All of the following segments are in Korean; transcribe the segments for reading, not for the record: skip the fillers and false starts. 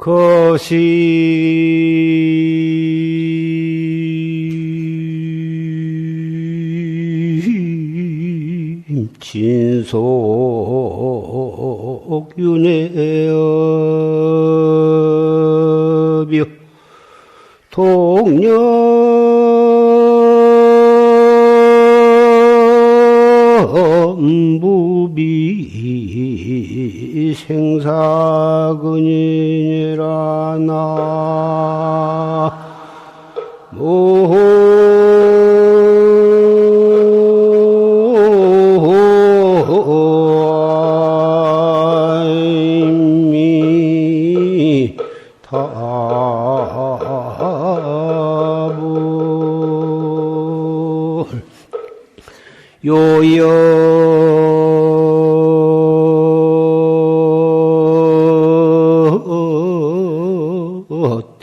거심 진속윤회업이여 동념무비 생사근이니라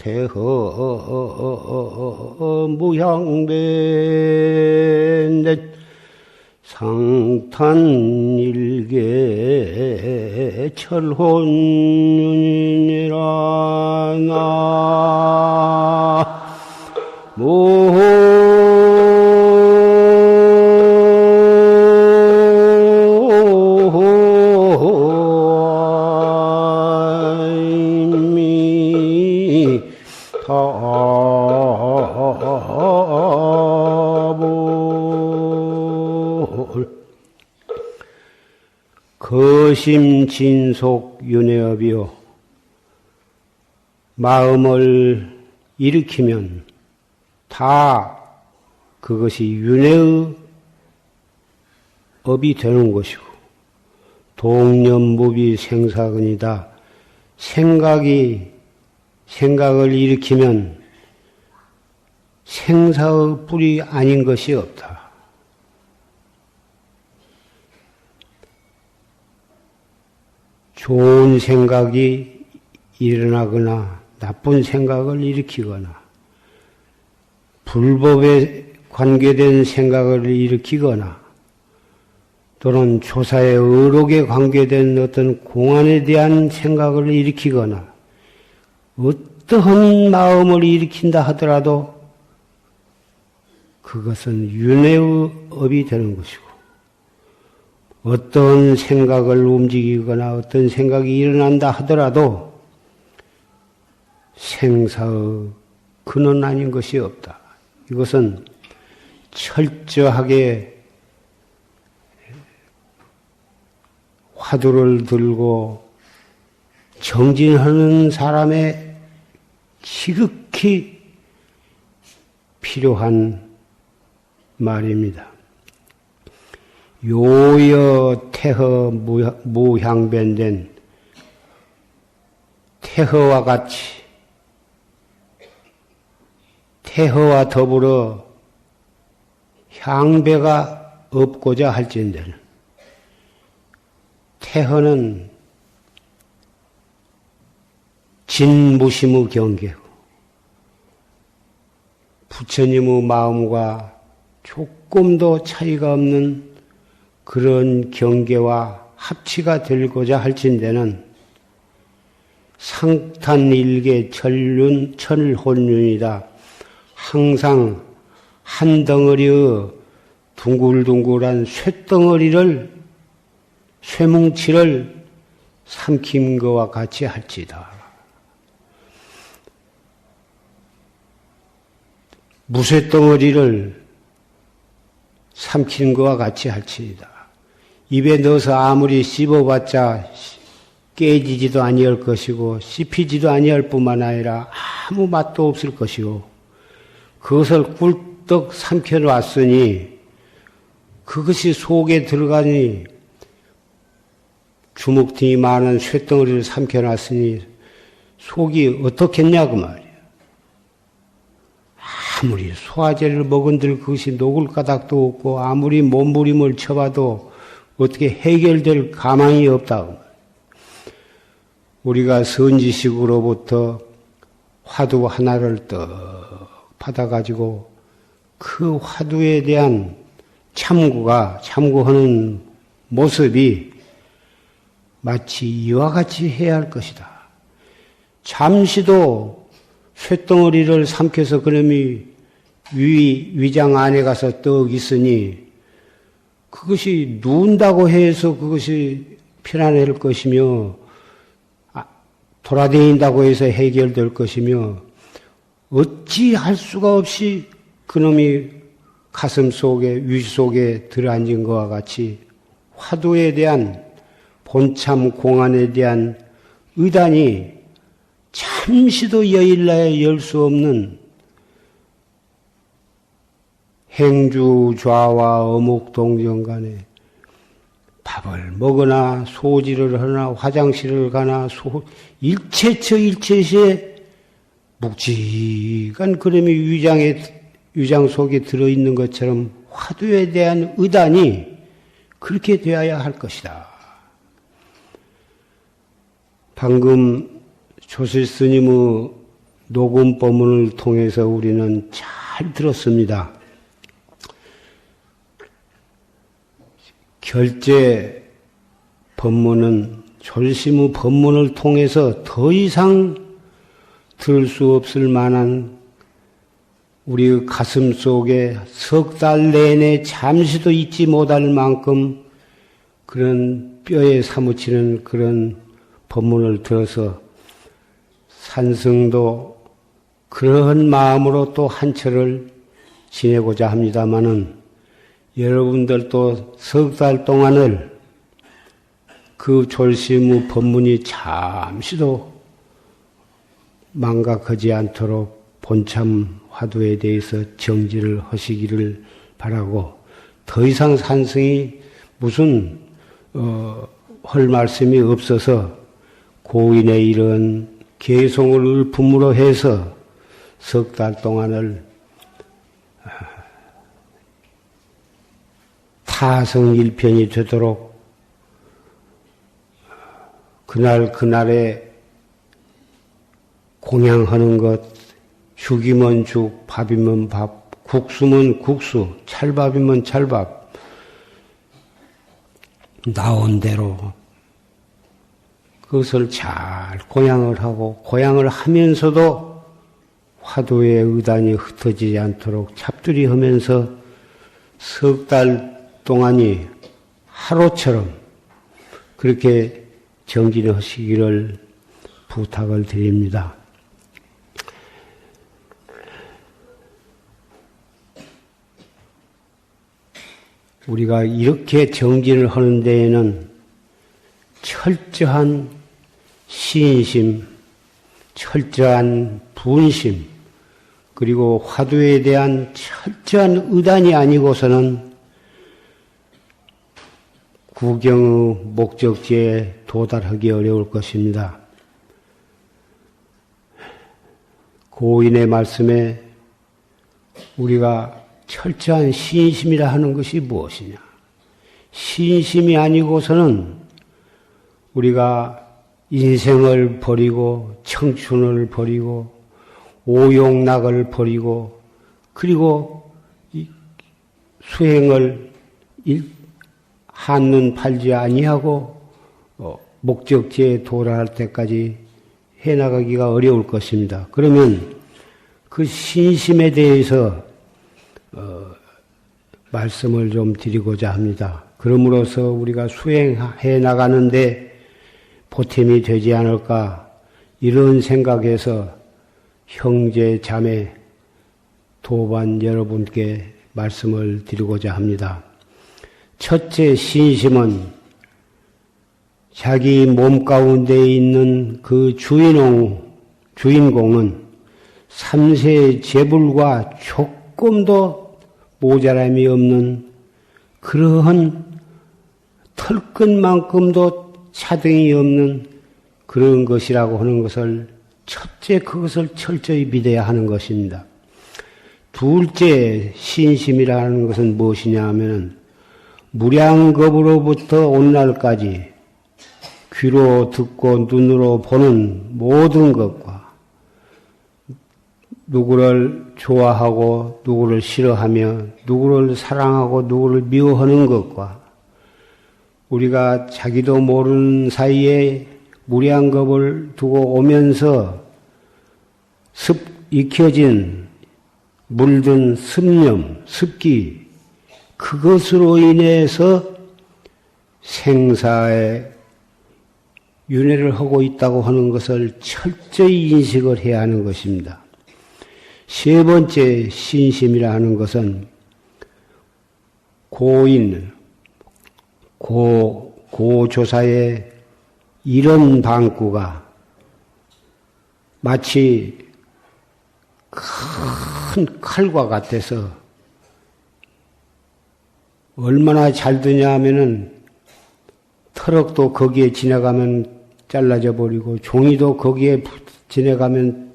태허 무향변된 상탄일계 철혼윤이니라 거심진속윤회업이요 마음을 일으키면 다 그것이 윤회의 업이 되는 것이고 동념무비 생사근이다. 생각을 일으키면 생사의 뿔이 아닌 것이 없다. 좋은 생각이 일어나거나 나쁜 생각을 일으키거나 불법에 관계된 생각을 일으키거나 또는 조사의 의록에 관계된 어떤 공안에 대한 생각을 일으키거나 어떠한 마음을 일으킨다 하더라도 그것은 윤회의 업이 되는 것이고 어떤 생각을 움직이거나 어떤 생각이 일어난다 하더라도 생사의 근원 아닌 것이 없다. 이것은 철저하게 화두를 들고 정진하는 사람의 지극히 필요한 말입니다. 요여 태허 무향변된 태허와 같이 태허와 더불어 향배가 없고자 할진대는 태허는 진무심의 경계고 부처님의 마음과 조금도 차이가 없는 그런 경계와 합치가 되고자 할진대는 상탄일계 철혼윤이다. 항상 한 덩어리의 둥글둥글한 쇠뭉치를 삼킨 것과 같이 할지다. 무쇠덩어리를 삼킨 것과 같이 할지다. 입에 넣어서 아무리 씹어봤자 깨지지도 아니할 것이고 씹히지도 아니할 뿐만 아니라 아무 맛도 없을 것이고 그것을 꿀떡 삼켜놨으니 그것이 속에 들어가니 주먹등이 많은 쇳덩어리를 삼켜놨으니 속이 어떻겠냐 그 말이야. 아무리 소화제를 먹은들 그것이 녹을 까닭도 없고 아무리 몸부림을 쳐봐도 어떻게 해결될 가망이 없다. 우리가 선지식으로부터 화두 하나를 떡 받아가지고 그 화두에 대한 참고하는 모습이 마치 이와 같이 해야 할 것이다. 잠시도 쇳덩어리를 삼켜서 그놈이 위장 안에 가서 떡 있으니 그것이 누운다고 해서 그것이 편안할 것이며 돌아다닌다고 해서 해결될 것이며 어찌 할 수가 없이 그놈이 가슴 속에 위 속에 들어앉은 것과 같이 화두에 대한 본참 공안에 대한 의단이 잠시도 여일나에 열 수 없는 행주 좌와 어묵동정 간에 밥을 먹으나 소지를 하나 화장실을 가나 일체처 일체시에 묵직한 그놈이 위장 속에 들어있는 것처럼 화두에 대한 의단이 그렇게 되어야 할 것이다. 방금 조실 스님의 녹음 법문을 통해서 우리는 잘 들었습니다. 결제 법문은 조실스님의 법문을 통해서 더 이상 들을 수 없을 만한 우리 가슴 속에 석 달 내내 잠시도 잊지 못할 만큼 그런 뼈에 사무치는 그런 법문을 들어서 산승도 그러한 마음으로 또 한철을 지내고자 합니다마는 여러분들도 석 달 동안을 그 졸심의 법문이 잠시도 망각하지 않도록 본참 화두에 대해서 정지를 하시기를 바라고 더 이상 산승이 무슨 할 말씀이 없어서 고인의 이런 개송을 을품으로 해서 석 달 동안을 타성일편이 되도록 그날에 공양하는 것, 죽이면 죽, 밥이면 밥, 국수면 국수, 찰밥이면 찰밥, 나온 대로 그것을 잘 고양을 하고 고양을 하면서도 화두의 의단이 흩어지지 않도록 잡두리 하면서 석 달 동안이 하루처럼 그렇게 정진하시기를 부탁을 드립니다. 우리가 이렇게 정진을 하는 데에는 철저한 신심, 철저한 분심, 그리고 화두에 대한 철저한 의단이 아니고서는 구경의 목적지에 도달하기 어려울 것입니다. 고인의 말씀에 우리가 철저한 신심이라 하는 것이 무엇이냐? 신심이 아니고서는 우리가 인생을 버리고 청춘을 버리고 오용락을 버리고 그리고 수행을 한눈 팔지 아니하고 목적지에 도달할 때까지 해나가기가 어려울 것입니다. 그러면 그 신심에 대해서 말씀을 좀 드리고자 합니다. 그러므로서 우리가 수행해 나가는데 보탬이 되지 않을까 이런 생각에서 형제 자매 도반 여러분께 말씀을 드리고자 합니다. 첫째 신심은 자기 몸 가운데 있는 그 주인공은 삼세 재불과 조금도 모자람이 없는 그러한 털끝만큼도 차등이 없는 그런 것이라고 하는 것을 첫째 그것을 철저히 믿어야 하는 것입니다. 둘째 신심이라는 것은 무엇이냐 하면 무량겁으로부터 오늘날까지 귀로 듣고 눈으로 보는 모든 것과 누구를 좋아하고 누구를 싫어하며 누구를 사랑하고 누구를 미워하는 것과 우리가 자기도 모르는 사이에 무리한 겁을 두고 오면서 익혀진 물든 습념, 습기, 그것으로 인해서 생사에 윤회를 하고 있다고 하는 것을 철저히 인식을 해야 하는 것입니다. 세 번째 신심이라 하는 것은 고인, 고조사의 이런 방구가 마치 큰 칼과 같아서 얼마나 잘 드냐 하면은 트럭도 거기에 지나가면 잘라져 버리고 종이도 거기에 지나가면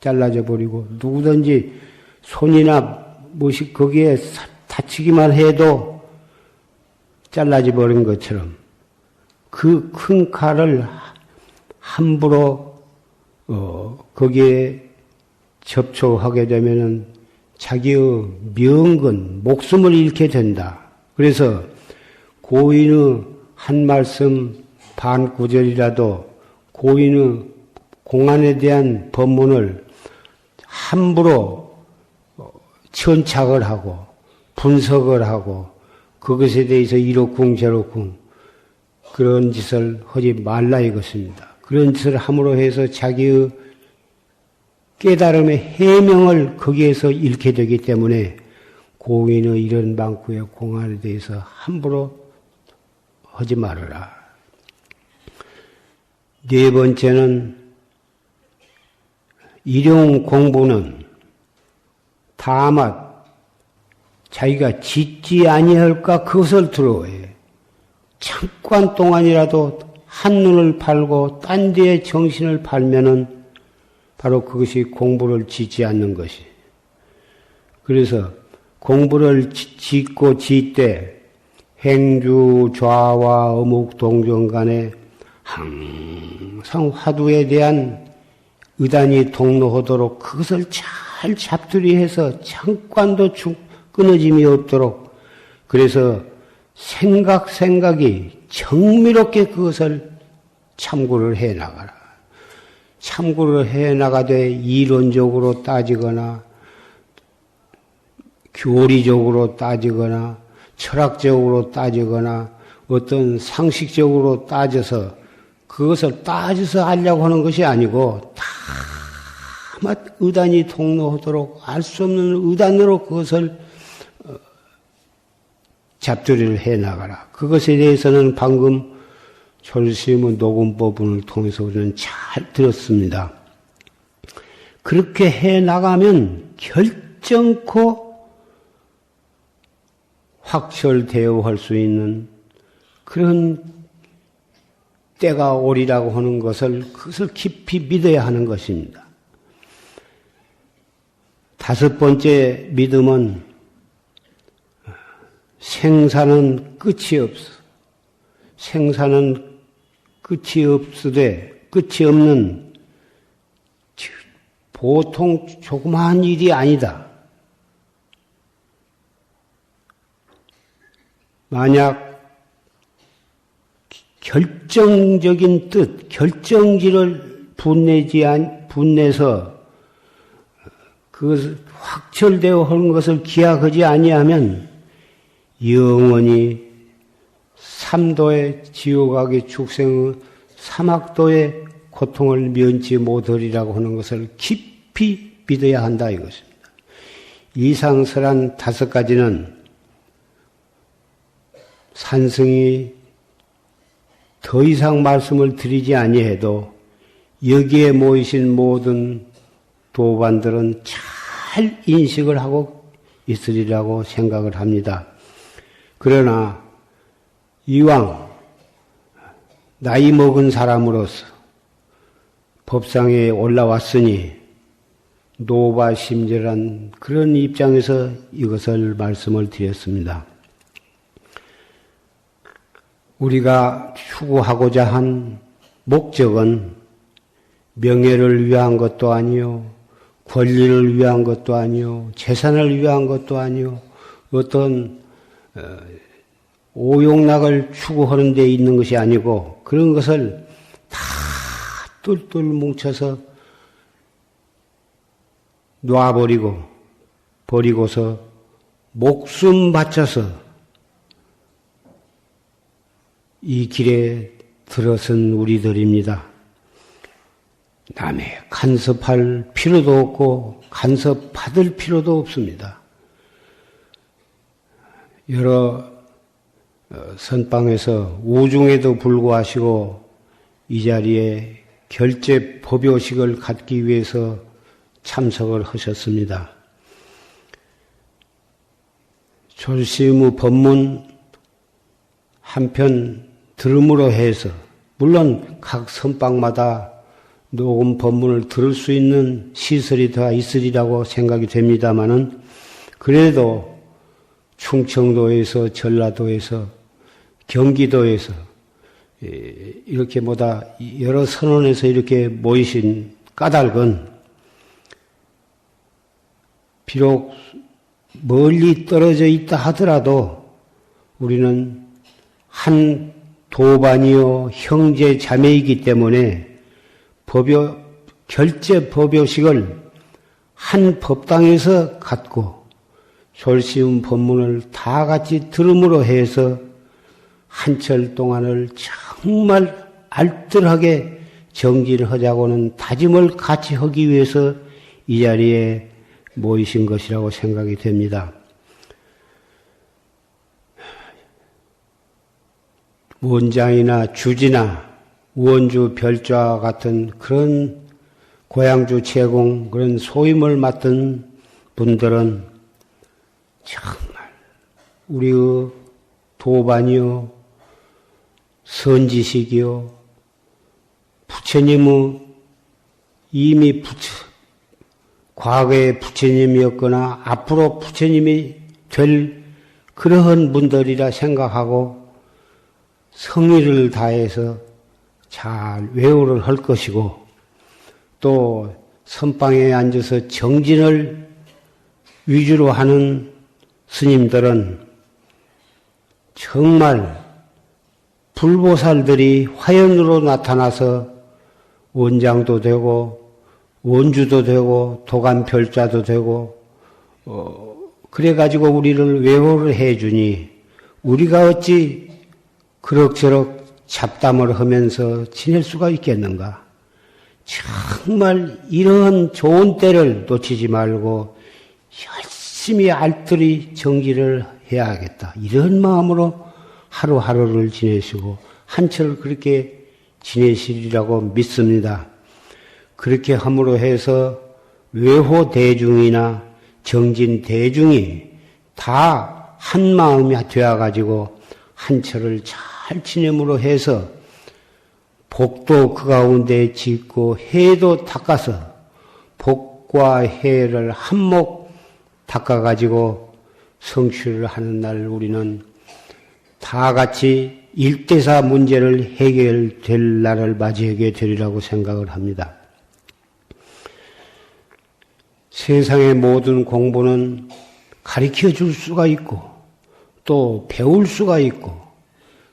잘라져 버리고 누구든지 손이나 무엇이 거기에 다치기만 해도 잘라져 버린 것처럼 그 큰 칼을 함부로 거기에 접촉하게 되면은 자기의 명근, 목숨을 잃게 된다. 그래서 고인의 한 말씀 반 구절이라도 고인의 공안에 대한 법문을 함부로 천착을 하고 분석을 하고 그것에 대해서 이렇쿵 저렇쿵 그런 짓을 하지 말라 이것입니다. 그런 짓을 함으로 해서 자기의 깨달음의 해명을 거기에서 잃게 되기 때문에 고인의 이런 방구의 공안에 대해서 함부로 하지 말아라. 네 번째는 일용 공부는 다만 자기가 짓지 아니할까 그것을 두려워해. 잠깐 동안이라도 한눈을 팔고 딴 데에 정신을 팔면은 바로 그것이 공부를 짓지 않는 것이. 그래서 공부를 짓고 짓되 행주 좌와 어묵 동정 간에 항상 화두에 대한 의단이 동로하도록 그것을 잘 잡두리해서 잠깐도 끊어짐이 없도록 그래서 생각이 정밀하게 그것을 참고를 해나가라. 참고를 해나가되 이론적으로 따지거나 교리적으로 따지거나 철학적으로 따지거나 어떤 상식적으로 따져서 그것을 따져서 알려고 하는 것이 아니고 다만 의단이 통로하도록 알 수 없는 의단으로 그것을 잡두리를 해나가라. 그것에 대해서는 방금 졸시의 녹음 부분을 통해서 우리는 잘 들었습니다. 그렇게 해나가면 결정코 확철대오할 수 있는 그런 때가 오리라고 하는 그것을 깊이 믿어야 하는 것입니다. 다섯 번째 믿음은 생사는 끝이 없어. 생사는 끝이 없으되 끝이 없는 보통 조그마한 일이 아니다. 만약 결정적인 뜻, 결정지를 분내서 그것을 확철되어 하는 것을 기약하지 아니하면 영원히 삼도의 지옥악의 축생의 사막도의 고통을 면치 못하리라고 하는 것을 깊이 믿어야 한다 이것입니다. 이상설한 다섯 가지는 산승이 더 이상 말씀을 드리지 아니해도 여기에 모이신 모든 도반들은 잘 인식을 하고 있으리라고 생각을 합니다. 그러나 이왕 나이 먹은 사람으로서 법상에 올라왔으니 노바심절한 그런 입장에서 이것을 말씀을 드렸습니다. 우리가 추구하고자 한 목적은 명예를 위한 것도 아니요, 권리를 위한 것도 아니요, 재산을 위한 것도 아니요, 어떤 오용락을 추구하는 데 있는 것이 아니고 그런 것을 다 똘똘 뭉쳐서 버리고서 목숨 바쳐서 이 길에 들어선 우리들입니다. 남의 간섭할 필요도 없고 간섭받을 필요도 없습니다. 여러 선방에서 우중에도 불구하시고 이 자리에 결제 법요식을 갖기 위해서 참석을 하셨습니다. 졸시의 법문 한편 들음으로 해서 물론 각 선방마다 녹음 법문을 들을 수 있는 시설이 다 있으리라고 생각이 됩니다마는 그래도 충청도에서 전라도에서 경기도에서 이렇게 여러 선원에서 이렇게 모이신 까닭은 비록 멀리 떨어져 있다 하더라도 우리는 한 도반이요 형제 자매이기 때문에 결제 법요식을 한 법당에서 갖고 졸시음 법문을 다 같이 들음으로 해서 한철 동안을 정말 알뜰하게 정진을 하자고는 다짐을 같이 하기 위해서 이 자리에 모이신 것이라고 생각이 됩니다. 원장이나 주지나 원주 별좌와 같은 그런 고향주 제공 그런 소임을 맡은 분들은 정말 우리의 도반이요 선지식이요 부처님의 이미 과거의 부처님이었거나 앞으로 부처님이 될 그러한 분들이라 생각하고 성의를 다해서 잘 외우를 할 것이고 또 선방에 앉아서 정진을 위주로 하는 스님들은 정말 불보살들이 화연으로 나타나서 원장도 되고 원주도 되고 도감별자도 되고 그래가지고 우리를 외호를 해주니 우리가 어찌 그럭저럭 잡담을 하면서 지낼 수가 있겠는가. 정말 이런 좋은 때를 놓치지 말고 열심히 알뜰히 정기를 해야겠다. 이런 마음으로 하루하루를 지내시고 한철 그렇게 지내시리라고 믿습니다. 그렇게 함으로 해서 외호 대중이나 정진 대중이 다 한 마음이 되어가지고 한철을 잘 지냄으로 해서 복도 그 가운데 짓고 해도 닦아서 복과 해를 한몫 닦아가지고 성취를 하는 날 우리는 다 같이 일대사 문제를 해결될 날을 맞이하게 되리라고 생각을 합니다. 세상의 모든 공부는 가르쳐 줄 수가 있고 또 배울 수가 있고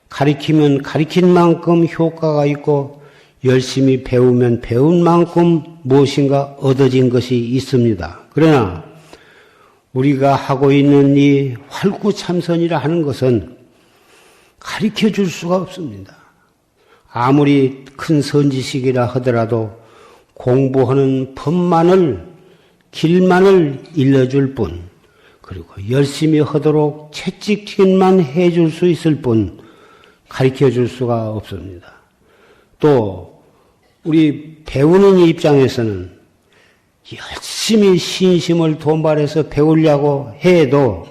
가르치면 가르친 만큼 효과가 있고 열심히 배우면 배운 만큼 무엇인가 얻어진 것이 있습니다. 그러나 우리가 하고 있는 이 활구참선이라 하는 것은 가르쳐 줄 수가 없습니다. 아무리 큰 선지식이라 하더라도 공부하는 법만을 길만을 일러줄 뿐 그리고 열심히 하도록 채찍질만 해줄 수 있을 뿐 가르쳐 줄 수가 없습니다. 또 우리 배우는 입장에서는 열심히 신심을 돈발해서 배우려고 해도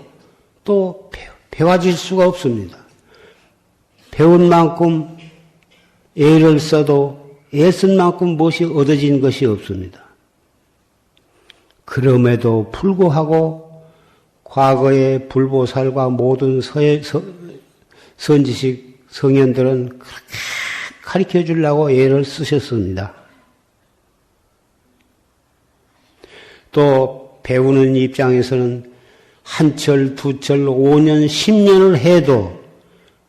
또 배워질 수가 없습니다. 배운 만큼 애를 써도 애쓴 만큼 무엇이 얻어진 것이 없습니다. 그럼에도 불구하고 과거의 불보살과 모든 선지식 성현들은 그렇게 가르쳐 주려고 애를 쓰셨습니다. 또 배우는 입장에서는 한철, 두철, 5년, 10년을 해도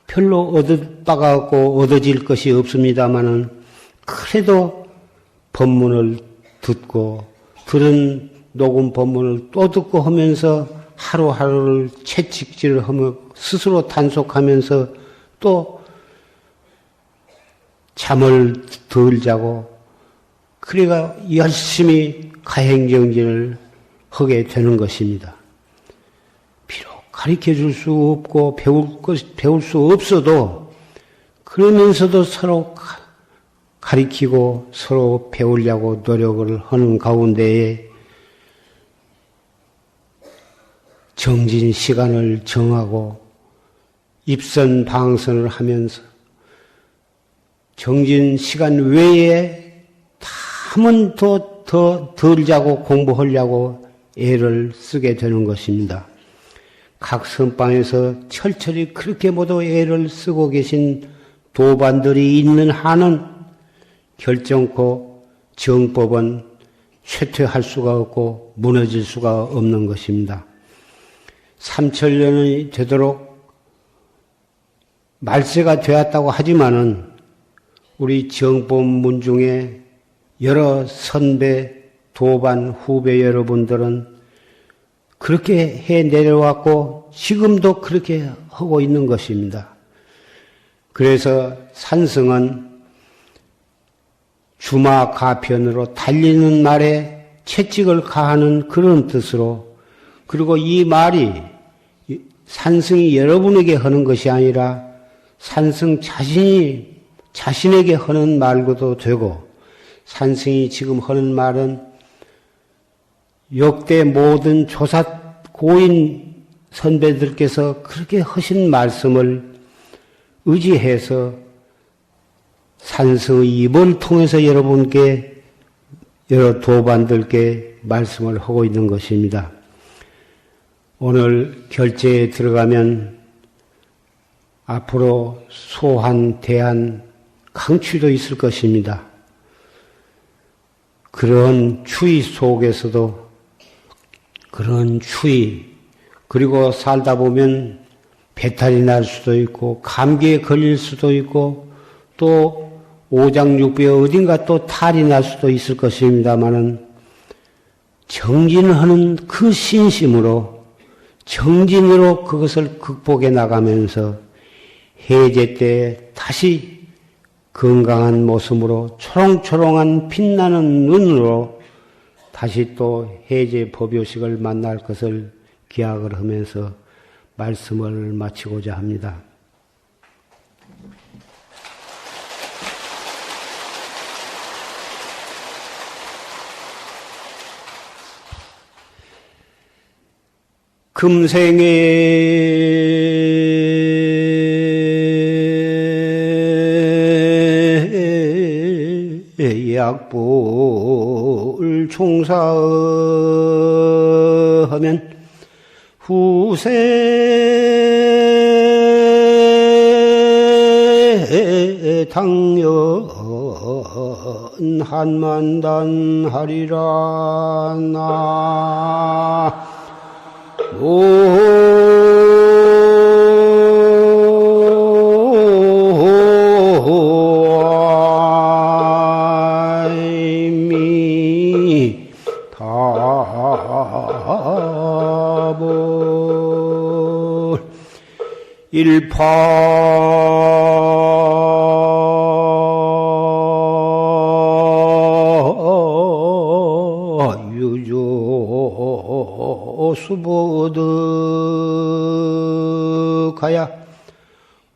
별로 얻을 바가 없고 얻어질 것이 없습니다마는 그래도 법문을 듣고 들은 녹음 법문을 또 듣고 하면서 하루하루를 채찍질을 하며 스스로 단속하면서 또 잠을 덜 자고 그래가 열심히 가행정진을 하게 되는 것입니다. 비록 가르쳐 줄 수 없고 배울 수 없어도 그러면서도 서로 가르치고 서로 배우려고 노력을 하는 가운데에 정진 시간을 정하고 입선 방선을 하면서 정진 시간 외에 한번 더 덜 자고 공부하려고 애를 쓰게 되는 것입니다. 각 선방에서 철저히 그렇게 모두 애를 쓰고 계신 도반들이 있는 한은 결정코 정법은 쇠퇴할 수가 없고 무너질 수가 없는 것입니다. 3000년이 되도록 말세가 되었다고 하지만은 우리 정법문 중에 여러 선배, 도반, 후배 여러분들은 그렇게 해 내려왔고 지금도 그렇게 하고 있는 것입니다. 그래서 산성은 주마가편으로 달리는 말에 채찍을 가하는 그런 뜻으로 그리고 이 말이 산성이 여러분에게 하는 것이 아니라 산성 자신에게 하는 말고도 되고 산성이 지금 하는 말은 역대 모든 조사 고인 선배들께서 그렇게 하신 말씀을 의지해서 산성의 입을 통해서 여러분께 여러 도반들께 말씀을 하고 있는 것입니다. 오늘 결제에 들어가면 앞으로 소한, 대한, 강추도 있을 것입니다. 그런 추위 속에서도 그런 추위 그리고 살다 보면 배탈이 날 수도 있고 감기에 걸릴 수도 있고 또 오장육부에 어딘가 또 탈이 날 수도 있을 것입니다마는 정진하는 그 신심으로 정진으로 그것을 극복해 나가면서 해제 때 다시 건강한 모습으로 초롱초롱한 빛나는 눈으로 다시 또 해제 법요식을 만날 것을 기약을 하면서 말씀을 마치고자 합니다. 금생에 약불 총사하면 후세 당연 한만단 하리라 나 일파 유조 수보득하야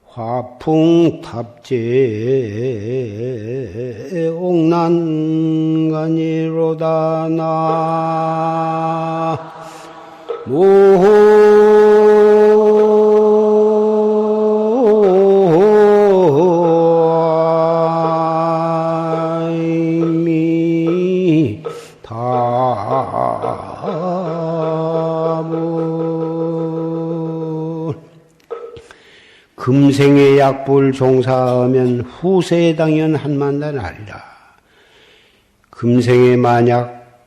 화풍탑재 옥난간이로다 나 금생의 약불 종사하면 후세에 당연 한만단 하리라. 금생에 만약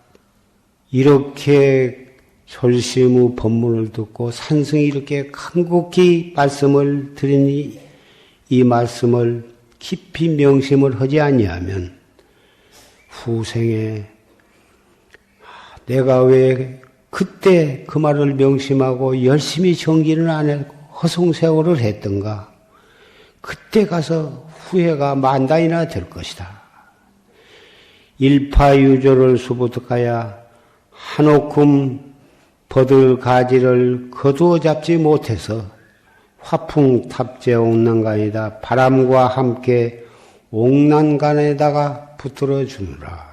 이렇게 솔심의 법문을 듣고 산승이 이렇게 간곡히 말씀을 드리니 이 말씀을 깊이 명심을 하지 아니하면 후생에 내가 왜 그때 그 말을 명심하고 열심히 정진을 안 했고 허송세월을 했던가? 그때 가서 후회가 만단이나 될 것이다. 일파유조를 수부득하야 한옥금 버들가지를 거두어 잡지 못해서 화풍탑재 옥난간이다. 바람과 함께 옥난간에다가 붙들어 주느라.